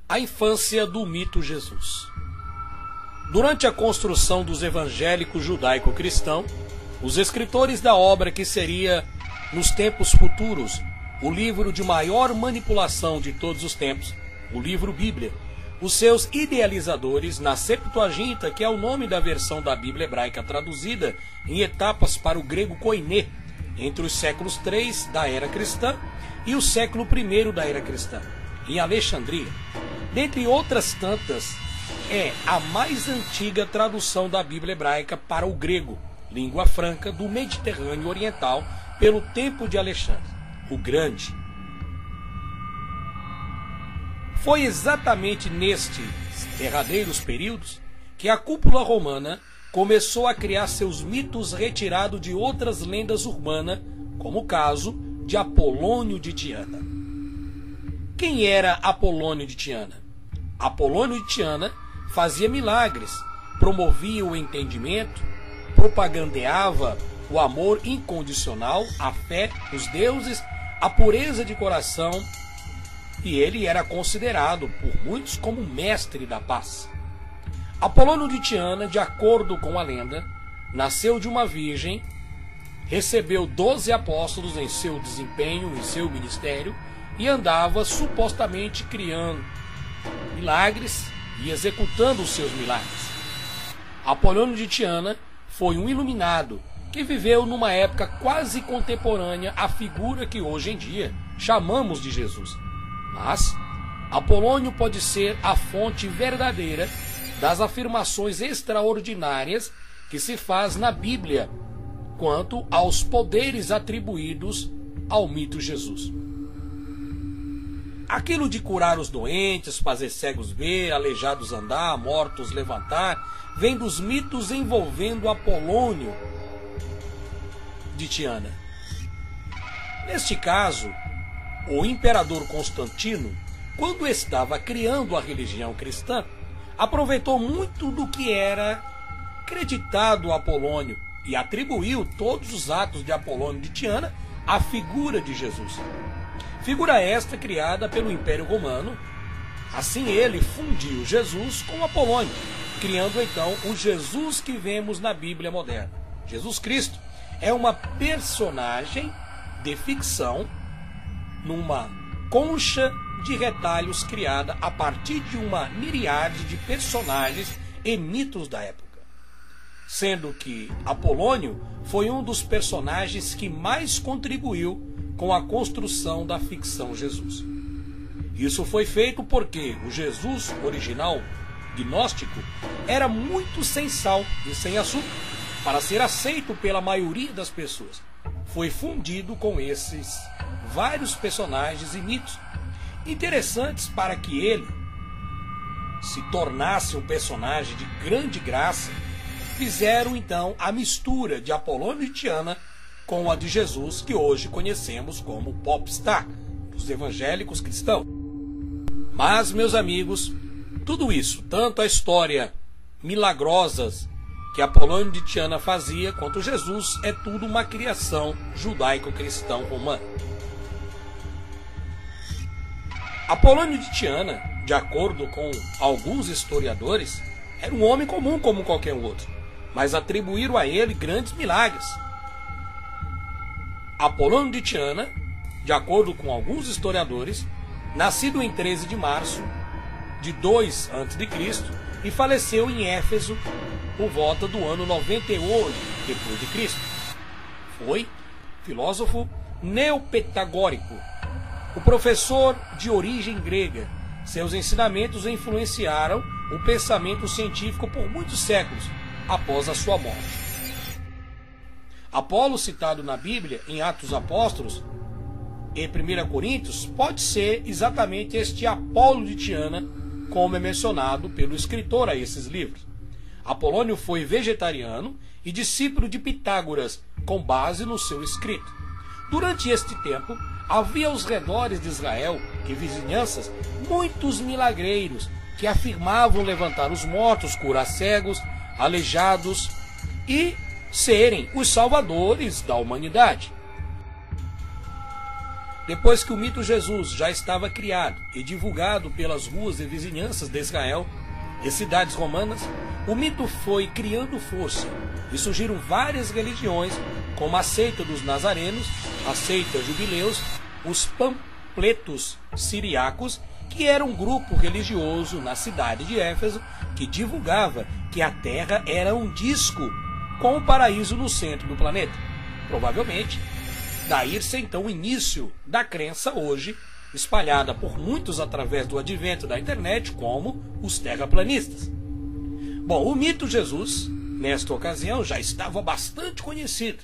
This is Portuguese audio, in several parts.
A infância do mito Jesus. Durante a construção dos evangélicos judaico-cristão, os escritores da obra que seria, nos tempos futuros, o livro de maior manipulação de todos os tempos, o livro Bíblia, os seus idealizadores, na Septuaginta, que é o nome da versão da Bíblia hebraica traduzida em etapas para o grego koiné, entre os séculos 3 da era cristã e o século I da era cristã, em Alexandria. Dentre outras tantas, é a mais antiga tradução da Bíblia hebraica para o grego, língua franca do Mediterrâneo Oriental, pelo tempo de Alexandre, o Grande. Foi exatamente nestes derradeiros períodos que a cúpula romana começou a criar seus mitos retirados de outras lendas urbanas, como o caso de Apolônio de Tiana. Quem era Apolônio de Tiana? Apolônio de Tiana fazia milagres, promovia o entendimento, propagandeava o amor incondicional, a fé nos deuses, a pureza de coração, e ele era considerado por muitos como mestre da paz. Apolônio de Tiana, de acordo com a lenda, nasceu de uma virgem, recebeu 12 apóstolos em seu desempenho, em seu ministério, e andava supostamente criando milagres e executando os seus milagres. Apolônio de Tiana foi um iluminado que viveu numa época quase contemporânea à figura que hoje em dia chamamos de Jesus. Mas Apolônio pode ser a fonte verdadeira das afirmações extraordinárias que se faz na Bíblia quanto aos poderes atribuídos ao mito Jesus. Aquilo de curar os doentes, fazer cegos ver, aleijados andar, mortos levantar, vem dos mitos envolvendo Apolônio de Tiana. Neste caso, o imperador Constantino, quando estava criando a religião cristã, aproveitou muito do que era acreditado a Apolônio e atribuiu todos os atos de Apolônio de Tiana à figura de Jesus. Figura esta criada pelo Império Romano. Assim ele fundiu Jesus com Apolônio, criando então o Jesus que vemos na Bíblia moderna. Jesus Cristo é uma personagem de ficção numa concha de retalhos criada a partir de uma miríade de personagens e mitos da época, sendo que Apolônio foi um dos personagens que mais contribuiu com a construção da ficção Jesus. Isso foi feito porque o Jesus original, gnóstico, era muito sem sal e sem açúcar para ser aceito pela maioria das pessoas. Foi fundido com esses vários personagens e mitos interessantes para que ele se tornasse um personagem de grande graça. Fizeram então a mistura de Apolônio de Tiana com a de Jesus, que hoje conhecemos como popstar dos evangélicos cristãos. Mas, meus amigos, tudo isso, tanto a história milagrosas que Apolônio de Tiana fazia, quanto Jesus, é tudo uma criação judaico-cristão romana. Apolônio de Tiana, de acordo com alguns historiadores, era um homem comum como qualquer outro, mas atribuíram a ele grandes milagres. Apolônio de Tiana, de acordo com alguns historiadores, nascido em 13 de março de 2 a.C. e faleceu em Éfeso por volta do ano 98 depois de Cristo. Foi filósofo neopitagórico, o professor de origem grega. Seus ensinamentos influenciaram o pensamento científico por muitos séculos após a sua morte. Apolo, citado na Bíblia em Atos Apóstolos e 1 Coríntios, pode ser exatamente este Apolo de Tiana, como é mencionado pelo escritor a esses livros. Apolônio foi vegetariano e discípulo de Pitágoras, com base no seu escrito. Durante este tempo, havia aos redores de Israel e vizinhanças muitos milagreiros que afirmavam levantar os mortos, curar cegos, aleijados e serem os salvadores da humanidade. Depois que o mito Jesus já estava criado e divulgado pelas ruas e vizinhanças de Israel e cidades romanas, o mito foi criando força e surgiram várias religiões, como a seita dos nazarenos, a seita jubileus, os pampletos siriacos, que era um grupo religioso na cidade de Éfeso que divulgava que a Terra era um disco com o paraíso no centro do planeta. Provavelmente, daí-se então o início da crença hoje, espalhada por muitos através do advento da internet, como os terraplanistas. Bom, o mito Jesus, nesta ocasião, já estava bastante conhecido,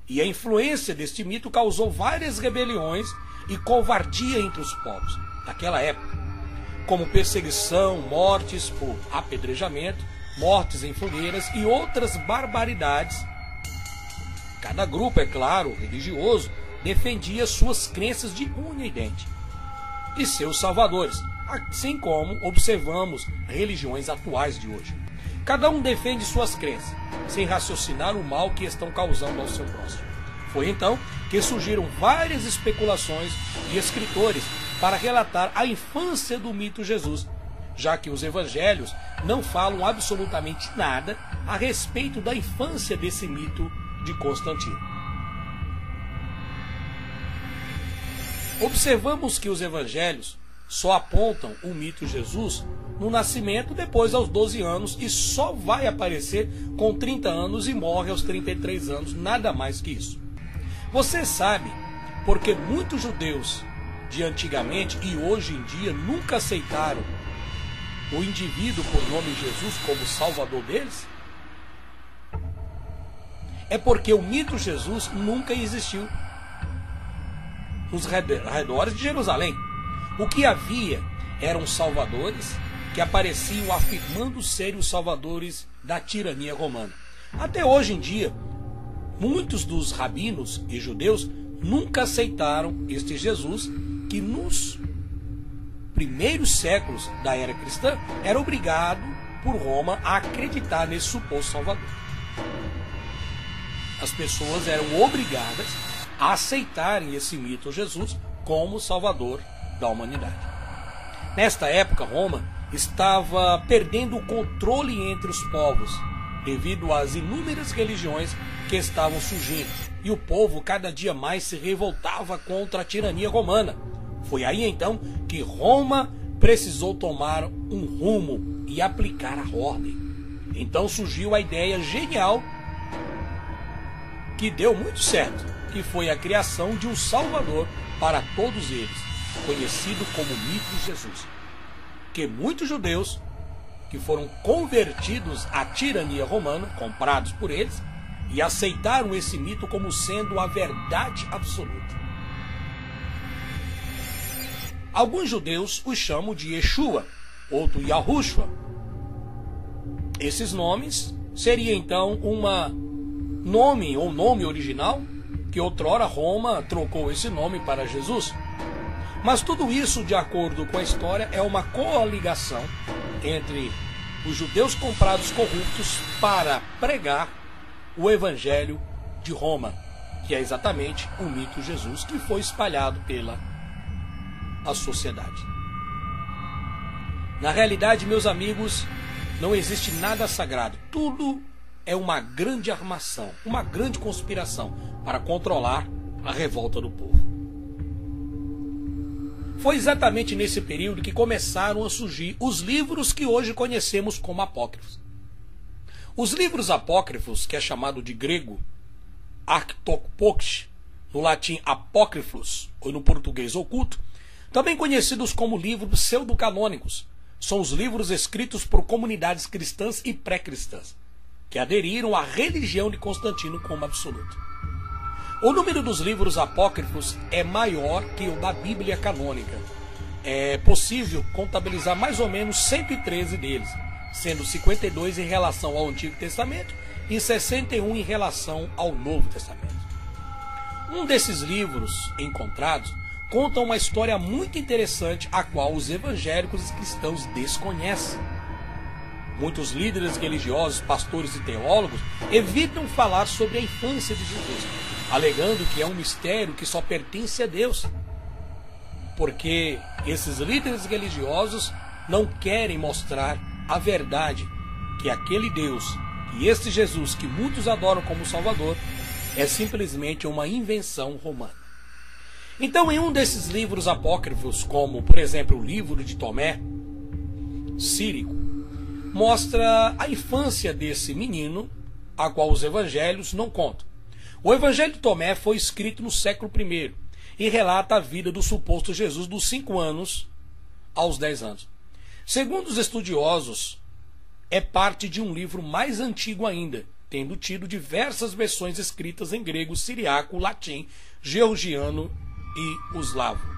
e a influência deste mito causou várias rebeliões e covardia entre os povos daquela época, como perseguição, mortes por apedrejamento, mortes em fogueiras e outras barbaridades. Cada grupo, é claro, religioso, defendia suas crenças de unha e dente e seus salvadores, assim como observamos religiões atuais de hoje. Cada um defende suas crenças, sem raciocinar o mal que estão causando ao seu próximo. Foi então que surgiram várias especulações de escritores para relatar a infância do mito Jesus, já que os evangelhos não falam absolutamente nada a respeito da infância desse mito de Constantino. Observamos que os evangelhos só apontam o mito Jesus no nascimento depois aos 12 anos e só vai aparecer com 30 anos e morre aos 33 anos, nada mais que isso. Você sabe porque muitos judeus de antigamente e hoje em dia nunca aceitaram o indivíduo por nome Jesus como salvador deles? É porque o mito Jesus nunca existiu nos arredores de Jerusalém. O que havia eram salvadores que apareciam afirmando serem os salvadores da tirania romana. Até hoje em dia, muitos dos rabinos e judeus nunca aceitaram este Jesus que nos primeiros séculos da era cristã era obrigado por Roma a acreditar nesse suposto salvador. As pessoas eram obrigadas a aceitarem esse mito Jesus como salvador da humanidade. Nesta época, Roma estava perdendo o controle entre os povos devido às inúmeras religiões que estavam surgindo, e o povo cada dia mais se revoltava contra a tirania romana. Foi aí então que Roma precisou tomar um rumo e aplicar a ordem. Então surgiu a ideia genial que deu muito certo, que foi a criação de um salvador para todos eles, conhecido como mito Jesus. Que muitos judeus que foram convertidos à tirania romana, comprados por eles, e aceitaram esse mito como sendo a verdade absoluta. Alguns judeus os chamam de Yeshua, outro Yahushua. Esses nomes seria então nome original, que outrora Roma trocou esse nome para Jesus. Mas tudo isso, de acordo com a história, é uma coligação entre os judeus comprados corruptos para pregar o evangelho de Roma, que é exatamente o mito Jesus que foi espalhado pela a sociedade. Na realidade, meus amigos, não existe nada sagrado. Tudo é uma grande armação, uma grande conspiração para controlar a revolta do povo. Foi exatamente nesse período que começaram a surgir os livros que hoje conhecemos como apócrifos. Os livros apócrifos, que é chamado de grego arctopokes, no latim apócrifos, ou no português oculto, também conhecidos como livros pseudocanônicos, são os livros escritos por comunidades cristãs e pré-cristãs, que aderiram à religião de Constantino como absoluta. O número dos livros apócrifos é maior que o da Bíblia canônica. É possível contabilizar mais ou menos 113 deles, sendo 52 em relação ao Antigo Testamento e 61 em relação ao Novo Testamento. Um desses livros encontrados conta uma história muito interessante, a qual os evangélicos e cristãos desconhecem. Muitos líderes religiosos, pastores e teólogos evitam falar sobre a infância de Jesus, alegando que é um mistério que só pertence a Deus. porque esses líderes religiosos não querem mostrar a verdade, que aquele Deus, que este Jesus que muitos adoram como Salvador, é simplesmente uma invenção romana. Então, em um desses livros apócrifos, como por exemplo o livro de Tomé, Sírico, mostra a infância desse menino, a qual os evangelhos não contam. O evangelho de Tomé foi escrito no século I e relata a vida do suposto Jesus dos 5 anos aos 10 anos. Segundo os estudiosos, é parte de um livro mais antigo ainda, tendo tido diversas versões escritas em grego, siriaco, latim, georgiano e eslavo.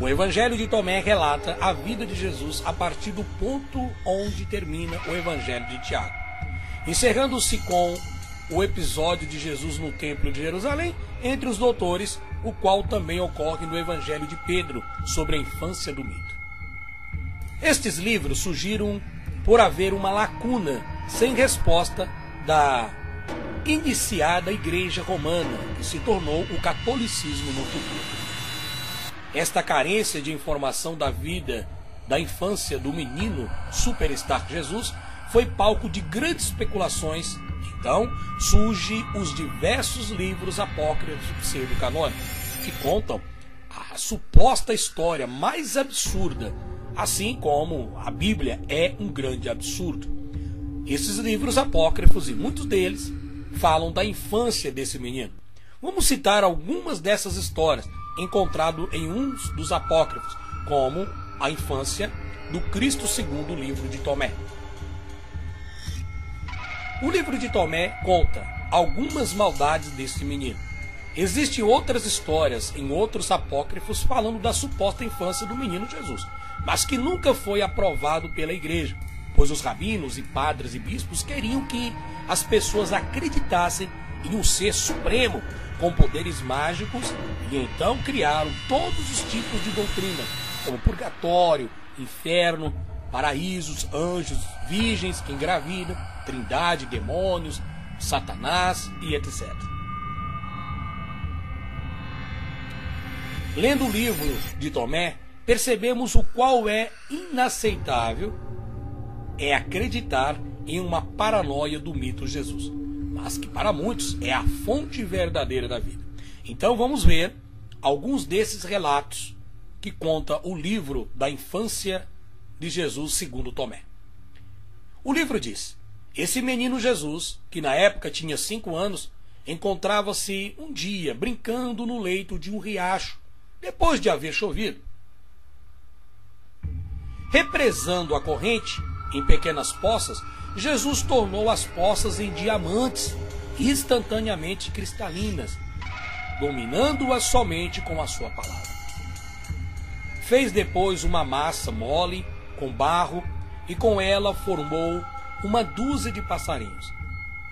O Evangelho de Tomé relata a vida de Jesus a partir do ponto onde termina o Evangelho de Tiago, encerrando-se com o episódio de Jesus no Templo de Jerusalém entre os doutores, o qual também ocorre no Evangelho de Pedro, sobre a infância do mito. Estes livros surgiram por haver uma lacuna sem resposta da iniciada Igreja Romana, que se tornou o catolicismo no futuro. Esta carência de informação da vida, da infância do menino superstar Jesus, foi palco de grandes especulações. Então, surgem os diversos livros apócrifos pseudo-canônicos, que contam a suposta história mais absurda, assim como a Bíblia é um grande absurdo. Esses livros apócrifos, e muitos deles, falam da infância desse menino. Vamos citar algumas dessas histórias, encontrado em uns dos apócrifos, como a infância do Cristo segundo o livro de Tomé. O livro de Tomé conta algumas maldades deste menino. Existem outras histórias em outros apócrifos falando da suposta infância do menino Jesus, mas que nunca foi aprovado pela igreja, pois os rabinos e padres e bispos queriam que as pessoas acreditassem em um ser supremo com poderes mágicos, e então criaram todos os tipos de doutrina, como purgatório, inferno, paraísos, anjos, virgens que engravidam, trindade, demônios, Satanás e etc. Lendo o livro de Tomé, percebemos o qual é inaceitável é acreditar em uma paranoia do mito Jesus, mas que para muitos é a fonte verdadeira da vida. Então vamos ver alguns desses relatos que conta o livro da infância de Jesus segundo Tomé. O livro diz: esse menino Jesus, que na época tinha 5 anos, encontrava-se um dia brincando no leito de um riacho, depois de haver chovido. Represando a corrente em pequenas poças, Jesus tornou as poças em diamantes, instantaneamente cristalinas, dominando-as somente com a sua palavra. Fez depois uma massa mole, com barro, e com ela formou uma dúzia de passarinhos.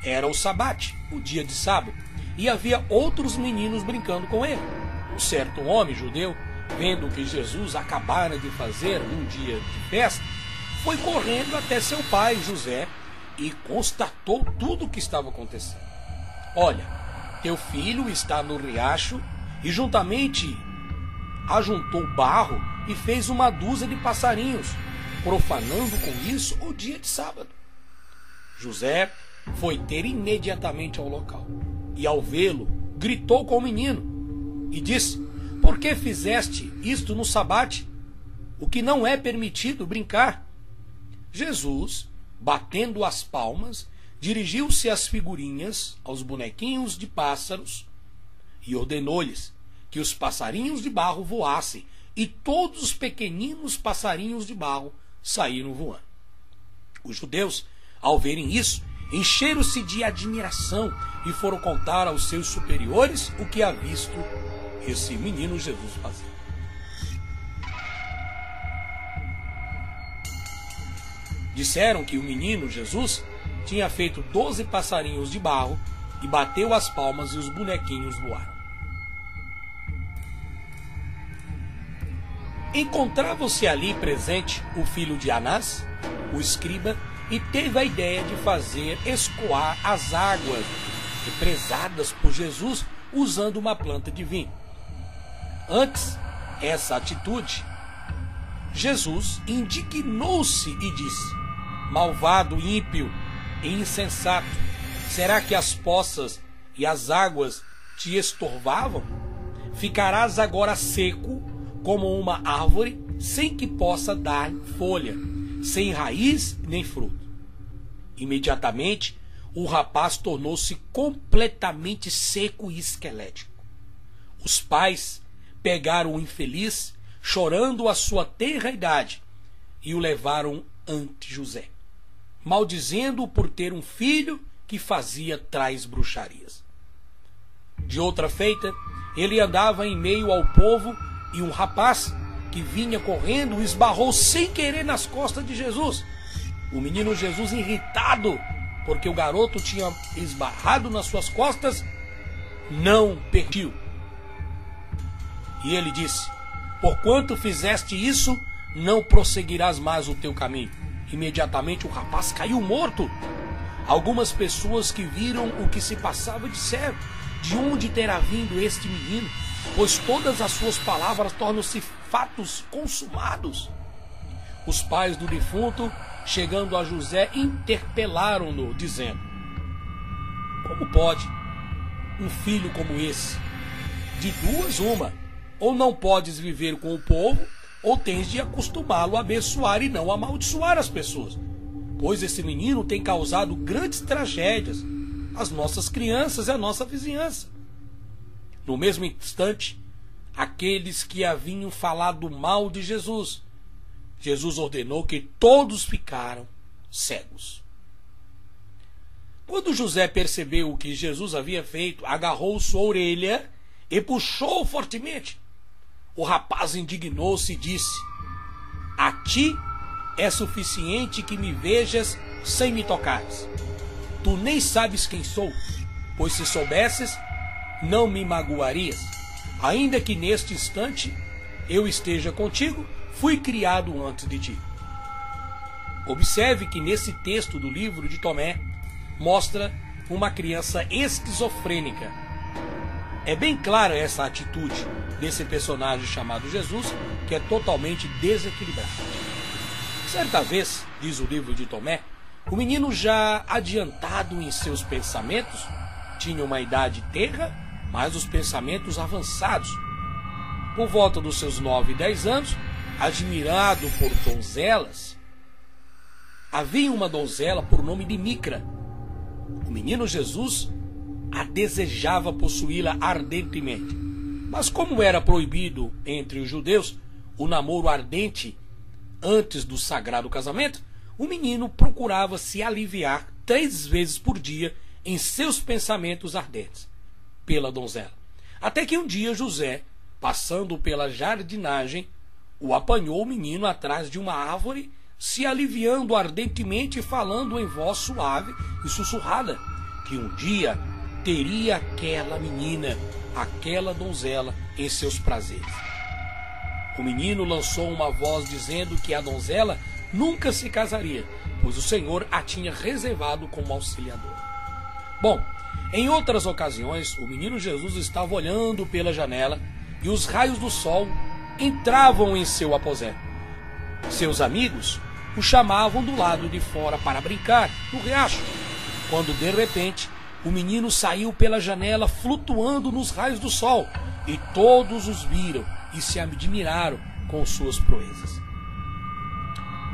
Era o sabate, o dia de sábado, e havia outros meninos brincando com ele. Um certo homem judeu, vendo o que Jesus acabara de fazer num dia de festa, foi correndo até seu pai, José, e constatou tudo o que estava acontecendo. Olha, teu filho está no riacho e juntamente ajuntou barro e fez uma dúzia de passarinhos, profanando com isso o dia de sábado. José foi ter imediatamente ao local e, ao vê-lo, gritou com o menino e disse: por que fizeste isto no sabate? O que não é permitido brincar? Jesus, batendo as palmas, dirigiu-se às figurinhas, aos bonequinhos de pássaros, e ordenou-lhes que os passarinhos de barro voassem, e todos os pequeninos passarinhos de barro saíram voando. Os judeus, ao verem isso, encheram-se de admiração e foram contar aos seus superiores o que havia visto esse menino Jesus fazer. Disseram que o menino Jesus tinha feito 12 passarinhos de barro e bateu as palmas e os bonequinhos voaram. Encontrava-se ali presente o filho de Anás, o escriba, e teve a ideia de fazer escoar as águas represadas por Jesus usando uma planta de vinho. Antes essa atitude, Jesus indignou-se e disse: malvado, ímpio e insensato, será que as poças e as águas te estorvavam? Ficarás agora seco como uma árvore, sem que possa dar folha, sem raiz nem fruto. Imediatamente, o rapaz tornou-se completamente seco e esquelético. Os pais pegaram o infeliz, chorando a sua tenra idade, e o levaram ante José, maldizendo-o por ter um filho que fazia tais bruxarias. De outra feita, ele andava em meio ao povo e um rapaz que vinha correndo esbarrou sem querer nas costas de Jesus. O menino Jesus, irritado porque o garoto tinha esbarrado nas suas costas, não permitiu. E ele disse: porquanto fizeste isso, não prosseguirás mais o teu caminho. Imediatamente o rapaz caiu morto. Algumas pessoas que viram o que se passava disseram: de onde terá vindo este menino? Pois todas as suas palavras tornam-se fatos consumados. Os pais do defunto, chegando a José, interpelaram-no, dizendo: como pode um filho como esse? De duas uma, ou não podes viver com o povo, ou tens de acostumá-lo a abençoar e não amaldiçoar as pessoas. Pois esse menino tem causado grandes tragédias às nossas crianças e à nossa vizinhança. No mesmo instante, aqueles que haviam falado mal de Jesus, Jesus ordenou que todos ficaram cegos. Quando José percebeu o que Jesus havia feito, agarrou sua orelha e puxou fortemente. O rapaz indignou-se e disse: a ti é suficiente que me vejas sem me tocares. Tu nem sabes quem sou, pois se soubesses, não me magoarias. Ainda que neste instante eu esteja contigo, fui criado antes de ti. Observe que nesse texto do livro de Tomé mostra uma criança esquizofrênica. É bem clara essa atitude desse personagem chamado Jesus, que é totalmente desequilibrado. Certa vez, diz o livro de Tomé, o menino, já adiantado em seus pensamentos, tinha uma idade tenra, mas os pensamentos avançados. Por volta dos seus 9 e 10 anos, admirado por donzelas, havia uma donzela por nome de Micra. O menino Jesus a desejava possuí-la ardentemente. Mas como era proibido entre os judeus o namoro ardente antes do sagrado casamento, o menino procurava se aliviar 3 vezes por dia em seus pensamentos ardentes pela donzela. Até que um dia José, passando pela jardinagem, o apanhou o menino atrás de uma árvore, se aliviando ardentemente e falando em voz suave e sussurrada, que um dia teria aquela menina, aquela donzela, em seus prazeres. O menino lançou uma voz dizendo que a donzela nunca se casaria, pois o Senhor a tinha reservado como auxiliador. Bom, em outras ocasiões, o menino Jesus estava olhando pela janela e os raios do sol entravam em seu aposento. Seus amigos o chamavam do lado de fora para brincar no riacho, quando de repente o menino saiu pela janela flutuando nos raios do sol, e todos os viram e se admiraram com suas proezas.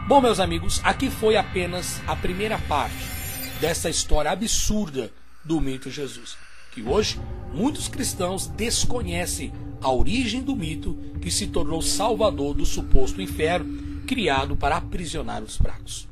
Bom, meus amigos, aqui foi apenas a primeira parte dessa história absurda do mito Jesus, que hoje muitos cristãos desconhecem a origem do mito que se tornou salvador do suposto inferno criado para aprisionar os fracos.